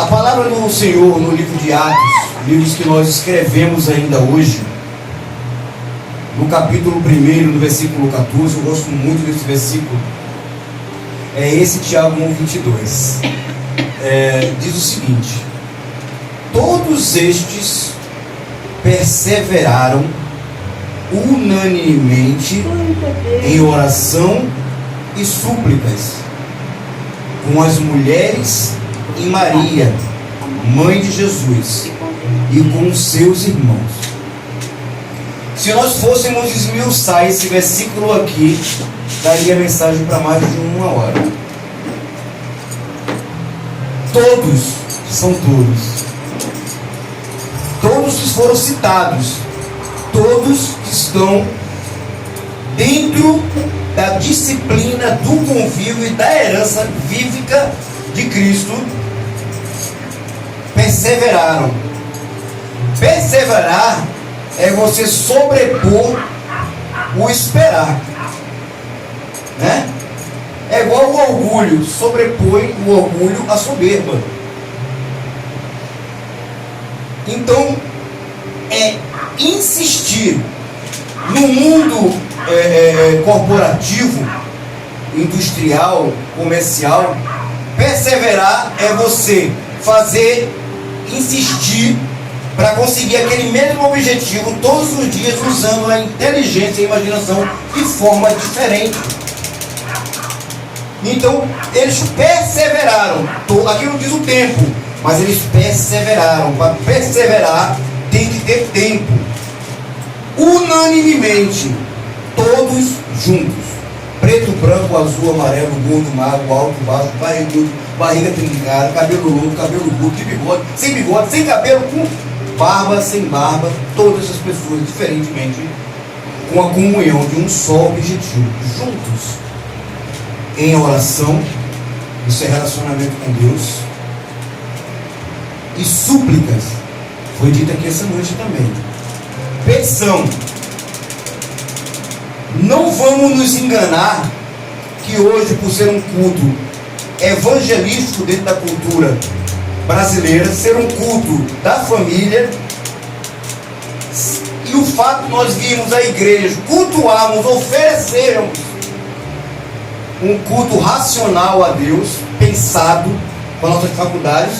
A palavra do Senhor no livro de Atos, livros que nós escrevemos ainda hoje, no capítulo 1, no versículo 14, eu gosto muito desse versículo, é esse Tiago 1:22. Diz o seguinte: todos estes perseveraram unanimemente em oração e súplicas com as mulheres e Maria, mãe de Jesus, e com os seus irmãos. Se nós fôssemos esmiuçar esse versículo aqui, daria mensagem para mais de uma hora. Todos são todos. Todos que foram citados, todos que estão dentro da disciplina do convívio e da herança vívica de Cristo, perseveraram. Perseverar é você sobrepor o esperar, né? É igual o orgulho, sobrepõe o orgulho à soberba. Então, é insistir no mundo corporativo, industrial, comercial. Perseverar é você insistir para conseguir aquele mesmo objetivo todos os dias, usando a inteligência e a imaginação de forma diferente. Então, eles perseveraram. Aqui não diz o tempo, mas eles perseveraram. Para perseverar, tem que ter tempo. Unanimemente, todos juntos. Preto, branco, azul, amarelo, gordo, magro, alto, baixo, barrigudo, barriga trincada, cabelo longo, cabelo curto, de bigode, sem cabelo, com barba, sem barba. Todas as pessoas, diferentemente, com a comunhão de um só objetivo. Juntos, em oração, isso é relacionamento com Deus, e súplicas, foi dito aqui essa noite também. Petição. Não vamos nos enganar que hoje, por ser um culto evangelístico dentro da cultura brasileira, ser um culto da família, e o fato de nós virmos à igreja, cultuarmos, oferecermos um culto racional a Deus, pensado com as nossas faculdades,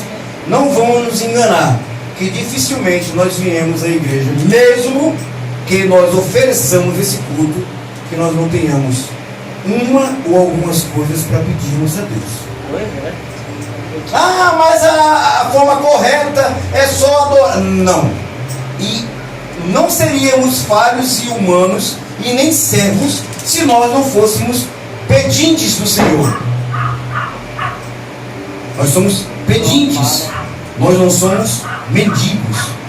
não vamos nos enganar que dificilmente nós viemos à igreja, mesmo que nós ofereçamos esse culto, que nós não tenhamos uma ou algumas coisas para pedirmos a Deus. Ah, mas a forma correta é só adorar. Não. E não seríamos falhos e humanos e nem servos se nós não fôssemos pedintes do Senhor. Nós somos pedintes. Nós não somos mendigos.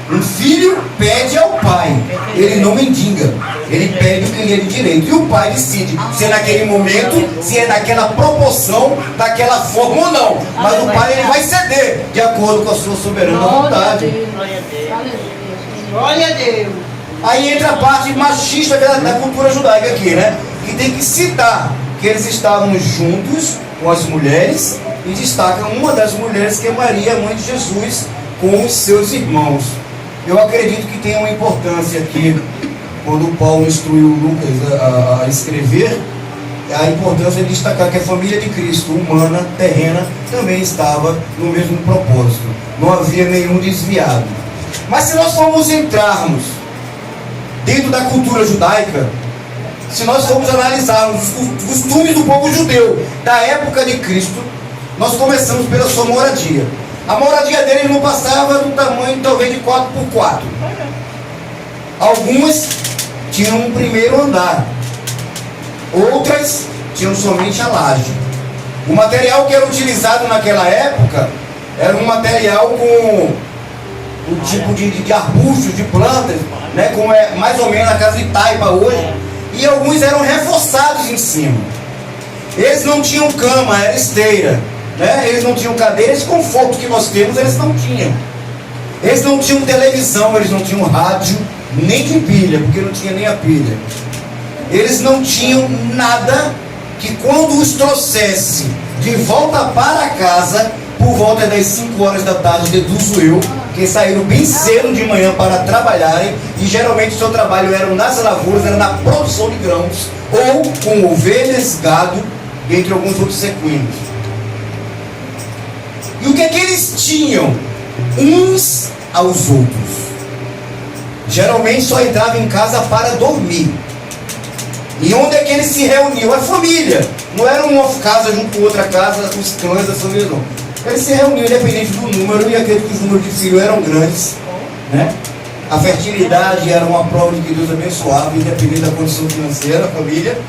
Um filho pede ao pai, ele não mendiga, ele pede o que lhe é de direito, e o pai decide se é naquele momento, se é naquela proporção, daquela forma ou não. Mas o pai, ele vai ceder de acordo com a sua soberana vontade. Glória a Deus. Aí entra a parte machista da cultura judaica aqui, né? Que tem que citar que eles estavam juntos com as mulheres, e destaca uma das mulheres, que é Maria, mãe de Jesus, com os seus irmãos. Eu acredito que tem uma importância aqui, quando Paulo instruiu Lucas a escrever, a importância de destacar que a família de Cristo, humana, terrena, também estava no mesmo propósito. Não havia nenhum desviado. Mas se nós formos entrarmos dentro da cultura judaica, se nós formos analisarmos os costumes do povo judeu da época de Cristo, nós começamos pela sua moradia. A moradia deles não passava do tamanho talvez de 4x4. Algumas tinham um primeiro andar, outras tinham somente a laje. O material que era utilizado naquela época era um material com um tipo de arbustos, de plantas, né, como é mais ou menos a casa de taipa hoje, e alguns eram reforçados em cima. Eles não tinham cama, era esteira, né? Eles não tinham cadeira, esse conforto que nós temos eles não tinham. Eles não tinham televisão, eles não tinham rádio, nem de pilha, porque não tinha nem a pilha. Eles não tinham nada que quando os trouxesse de volta para casa, por volta das 5 horas da tarde, deduzo eu, que saíram bem cedo de manhã para trabalharem, e geralmente o seu trabalho era nas lavouras, era na produção de grãos, ou com ovelhas, gado, dentre alguns outros equinos. E o que é que eles tinham uns aos outros? Geralmente só entravam em casa para dormir. E onde é que eles se reuniam? A família. Não era uma casa junto com outra casa, os clãs da família, não. Eles se reuniam independente do número, e acredito que os números de filhos eram grandes, né? A fertilidade era uma prova de que Deus abençoava, independente da condição financeira da família,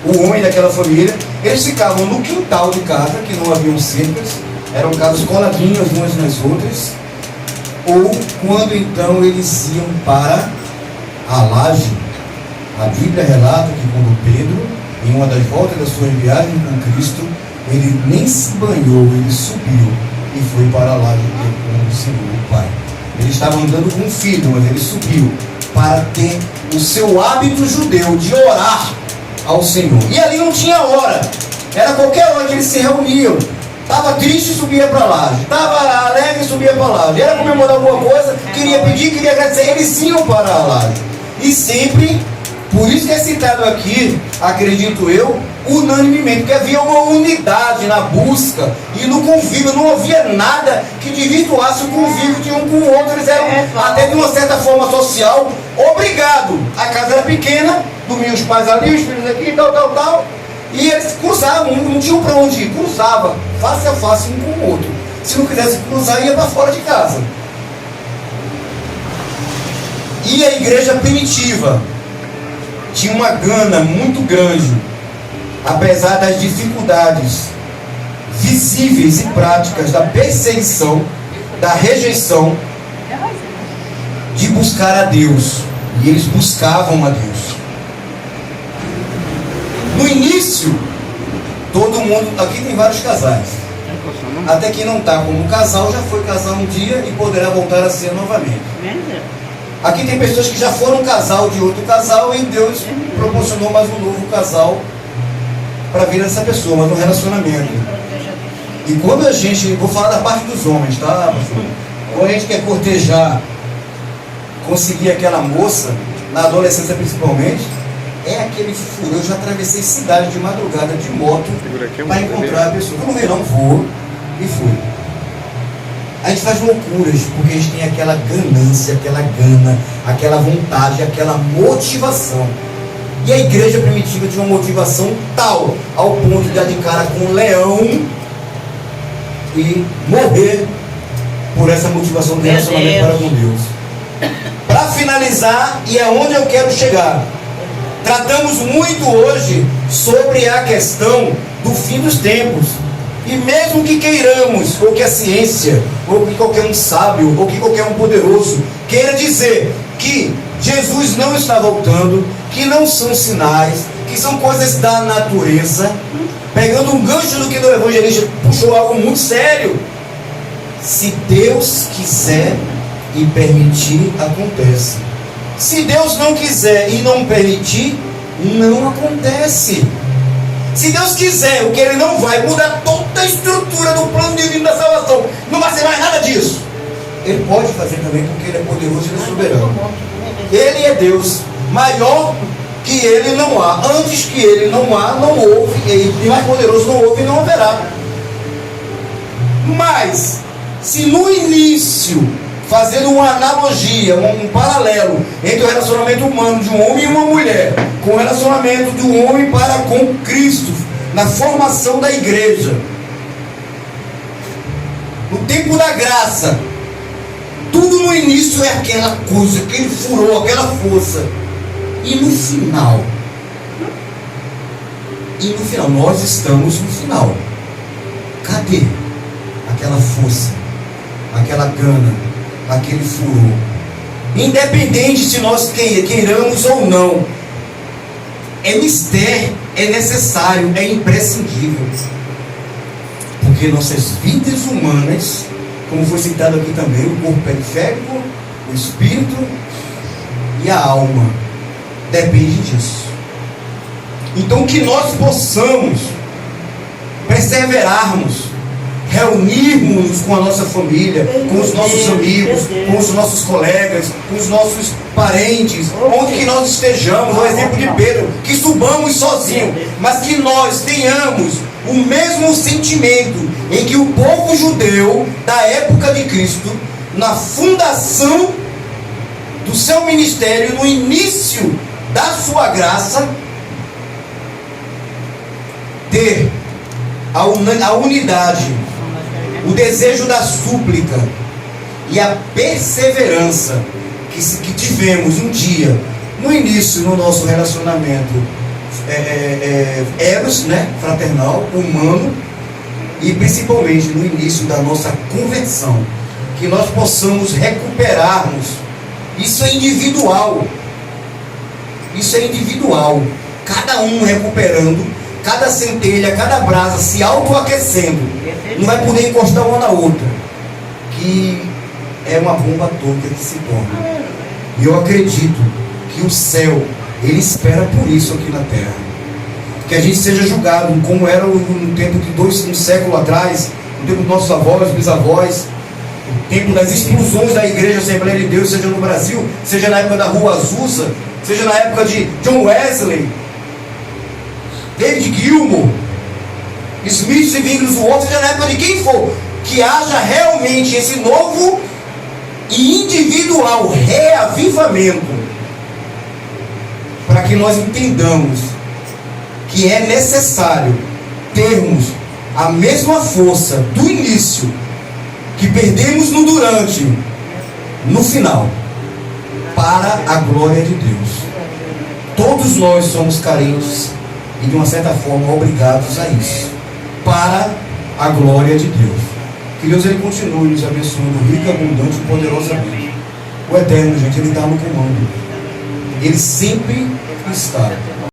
o homem daquela família. Eles ficavam no quintal de casa, que não haviam cercas, eram casas coladinhas umas nas outras, ou quando então eles iam para a laje. A Bíblia relata que quando Pedro, em uma das voltas da sua viagem com Cristo, ele nem se banhou, ele subiu e foi para a laje do Senhor, o Pai. Ele estava andando com um filho, mas ele subiu para ter o seu hábito judeu de orar ao Senhor. E ali não tinha hora, era qualquer hora que eles se reuniam. Estava triste, subia para a laje. Estava alegre, subia para a laje. Era comemorar alguma coisa, queria pedir, queria agradecer, eles iam para a laje. E sempre, por isso que é citado aqui, acredito eu, unanimemente, porque havia uma unidade na busca e no convívio. Não havia nada que desvirtuasse o convívio de um com o outro. Eles eram até de uma certa forma social obrigado. A casa era pequena, dormiam os pais ali, os filhos aqui, tal. E eles cruzavam, não tinham para onde ir, cruzava face a face um com o outro. Se não quisesse cruzar, ia para fora de casa. E a igreja primitiva tinha uma gana muito grande, apesar das dificuldades visíveis e práticas da perseguição, da rejeição, de buscar a Deus. E eles buscavam a Deus. No início, todo mundo, aqui tem vários casais, até quem não está como casal, já foi casal um dia e poderá voltar a ser novamente. Aqui tem pessoas que já foram casal de outro casal, e Deus proporcionou mais um novo casal para vir essa pessoa, mas um relacionamento. E quando a gente, vou falar da parte dos homens, tá, pastor? Quando a gente quer cortejar, conseguir aquela moça, na adolescência principalmente, é aquele furo. Eu já atravessei cidade de madrugada de moto para encontrar a pessoa. Eu não vi, não, vou e fui. A gente faz loucuras porque a gente tem aquela ganância, aquela gana, aquela vontade, aquela motivação. E a igreja primitiva tinha uma motivação tal, ao ponto de dar de cara com um leão e morrer por essa motivação do relacionamento para com Deus. Para finalizar, e é onde eu quero chegar, tratamos muito hoje sobre a questão do fim dos tempos. E mesmo que queiramos, ou que a ciência, ou que qualquer um sábio, ou que qualquer um poderoso queira dizer que Jesus não está voltando, que não são sinais, que são coisas da natureza, pegando um gancho do que o evangelista puxou algo muito sério. Se Deus quiser e permitir, acontece. Se Deus não quiser e não permitir, não acontece. Se Deus quiser, o que Ele não vai mudar toda a estrutura do plano divino da salvação, não vai ser mais nada disso. Ele pode fazer também, porque Ele é poderoso e Ele é soberano. Ele é Deus, maior que Ele não há. Antes que Ele não há, não houve, e mais poderoso não houve e não haverá. Mas, se no início, fazendo uma analogia, um paralelo entre o relacionamento humano de um homem e uma mulher, com o relacionamento de um homem para com Cristo, na formação da igreja, no tempo da graça, tudo no início é aquela coisa, aquele furor, aquela força, e no final, nós estamos no final. Cadê aquela força, aquela gana, aquele furor? Independente se nós queiramos ou não, é mistério, é necessário, é imprescindível, porque nossas vidas humanas, como foi citado aqui também, o corpo periférico, o espírito e a alma, depende disso. Então que nós possamos perseverarmos, reunirmos com a nossa família, com os nossos amigos, com os nossos colegas, com os nossos parentes, onde que nós estejamos, o exemplo de Pedro, que subamos sozinhos, mas que nós tenhamos o mesmo sentimento em que o povo judeu da época de Cristo, na fundação do seu ministério, no início da sua graça, ter a unidade, o desejo da súplica e a perseverança que tivemos um dia no início no nosso relacionamento eros, né, fraternal, humano, e principalmente no início da nossa conversão, que nós possamos recuperarmos. Isso é individual, cada um recuperando, cada centelha, cada brasa se autoaquecendo, não vai poder encostar uma na outra, que é uma bomba atômica que se torna. E eu acredito que o céu, ele espera por isso aqui na terra, que a gente seja julgado como era no tempo de um século atrás, no tempo dos nossos avós, bisavós, no tempo das explosões da Igreja Assembleia de Deus, seja no Brasil, seja na época da Rua Azusa, seja na época de John Wesley, David Gilmour, Smith e Wigglesworth, seja na época de quem for, que haja realmente esse novo e individual reavivamento, para que nós entendamos que é necessário termos a mesma força do início que perdemos no durante, no final, para a glória de Deus. Todos nós somos carentes e de uma certa forma obrigados a isso, para a glória de Deus. Que Deus ele continue nos abençoando rica, abundante e poderosamente. O Eterno, gente, ele está no comando. Ele sempre está.